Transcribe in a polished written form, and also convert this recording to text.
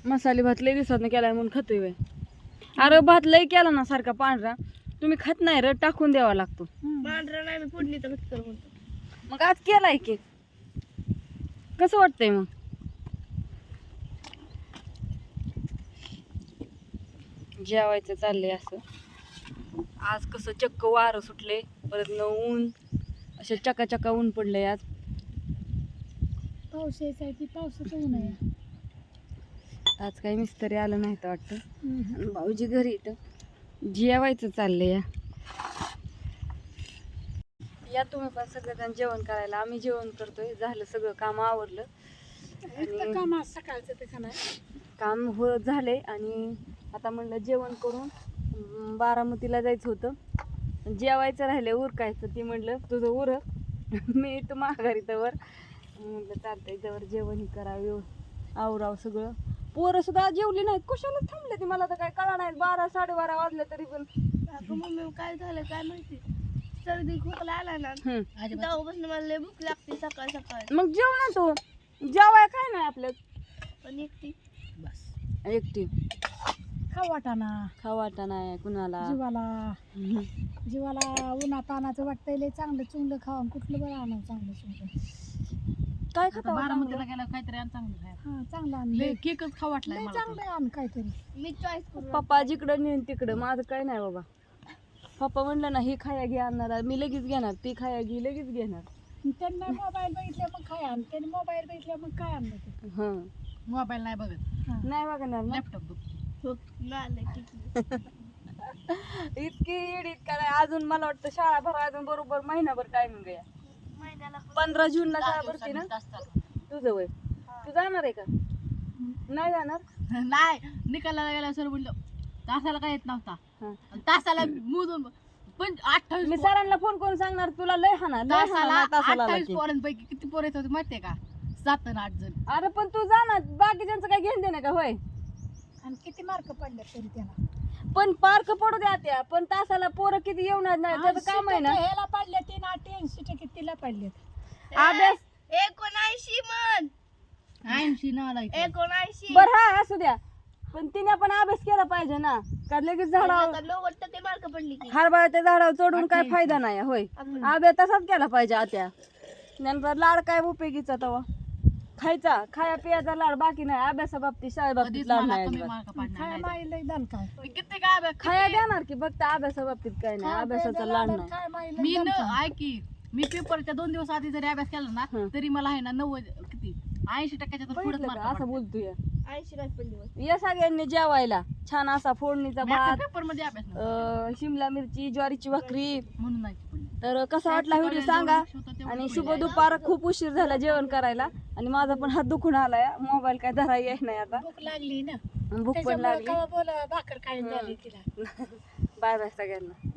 मसाले भात लय दिवसात केलाय म्हणून खातोय बाई. अरे भात लय केला ना सारखा पांढरा, तुम्ही खात नाही र, टाकून द्यावा लागतो. पांढरा नाही मी फोडणी तर म्हणतो. मग आज केलाय की कसं वाटतंय मग? जेवायचं चाललंय असं. आज कसं चक्क वारं सुटले, परत न ऊन, अशा चकाचका ऊन पडलंय आज. पाऊस यायचा आहे की पावसाचं ऊन आहे. आज काही मिस्त्री आलं नाही तर वाटतं. भाऊजी घरी इथं जेवायचं चाललंय. या तुम्ही पण सगळेजण जेवण करायला. आम्ही जेवण करतोय, झालं सगळं काम आवरलं. काम सकाळचं ते नाही काम हो झाले आणि आता म्हणलं जेवण करून बारामतीला जायचं होतं. जेवायचं राहिलं, उरकायचं. ती म्हणलं तुझं उर, मी तू माघारी तवर. म्हणलं चालतंय, तवर जेवण करावं, आवरावं सगळं. पोरं सुद्धा जेवली नाहीत, कशाला थांबले ती मला तर काय कळा नाही. 12 साडेबारा वाजले तरी पण. मम्मी काय झालं काय माहिती, सर्दी खोकला आला ना तेव्हापासून मला लय भूक लागते सकाळ सकाळ. मग जेव ना तू, जेवाय काय नाही आपलं. पण एकटी बस एकटी खाऊ वाटा नाही कुणाला. जीवाला उन्हा तानाचं वाटतंय लय चांगलं चुंगलं खावा. कुठलं बरं आणा चांगलं चुंगलं काय खाता? बारामतीला गेला काहीतरी आण चांगलं खायला. हा चांगलं आणलं, केकच खाऊ वाटलाय मला. चांगलं आण काहीतरी. मी चॉईस करू. पप्पा जिकडं नेन तिकडं, माझं काय नाही बाबा. पप्पा म्हणलं ना ही खाया घे आणणार, मी लगेच घेणार. ती खाया घे लगेच घेणार. त्यांना मोबाईल बघितल्या मग काय आण, त्यांनी मोबाईल बघितल्या मग काय आणलं ते. हा मोबाईल नाही बघत, नाही बघणार ना. लॅपटॉप बघ. इतकी इडीत काय अजून. मला वाटतं शाळा भरा अजून बरोबर महिनाभर टायमिंग आहे. 15 जूनला शाळा भरती ना तुझं वय. तू जाणार आहे का? नाही जाणार. नाही, निकालाला गेला सर म्हणलं तासाला काय येत नव्हता. तासाला मोजून पण 28 मी सरांना फोन करून सांगणार तुला लय हाना तासाला तासाला 28 पोरांपैकी किती पोरं येत होते माहितीये का? 7 आणि 8 जण. अरे पण तू जाणार, बाकीच्यांचं काय घेऊन दे ना का होय. आणि किती मार्क पडले तरी त्याला. पण पार्क पडू द्या त्या, पण तासाला पोरं किती येणार नाही त्याचं काम आहे ना. ह्याला पडले 380% तिला पडले. अभ्यास 79 म्हण. 80 नाला 79 बर हा असू द्या, पण तिने पण अभ्यास केला पाहिजे ना. का लगेच झाडावर 90% मार्क पडली की. हरभऱ्याच्या झाडावर चढून काय फायदा नाही होय. अभ्यास तसाच केला पाहिजे आत्या. नंतर लाड काय उपयोगीचा तवा. खायचा खाया पियाचा लाड, बाकी नाही. अभ्यासा बाबतीत शाळे बाबतीत लाड नाही अजिबात. काय माहिती दान काय किती काय अभ्यास खाया देणार की फक्त अभ्यासा बाबतीत काय नाही. अभ्यासाचा लाड नाही. काय माहिती मी ऐकी, मी पेपरच्या 2 दिवस आधी जरी अभ्यास केला ना तरी मला आहे ना 90 किती 80%च्या तर पुढे बघितलं का? असं बोलतोय. 80 नाही पडली. या सगळ्यांनी जेवायला छान असा फोडणीचा भात, पेपर मध्ये अभ्यास नव्हता. शिमला मिरची, ज्वारीची भाकरी. म्हणून नाही पडली. तर कसा वाटला व्हिडिओ सांगा. आणि शुभ दुपार. खूप उशीर झाला जेवण करायला आणि माझा पण हात दुखून आलाय. मोबाईल काय धरा येत नाही आता. भूक लागली ना, भूक पण लागली. बोला भाकर काय झाली तिला. बाय बाय सगळ्यांना.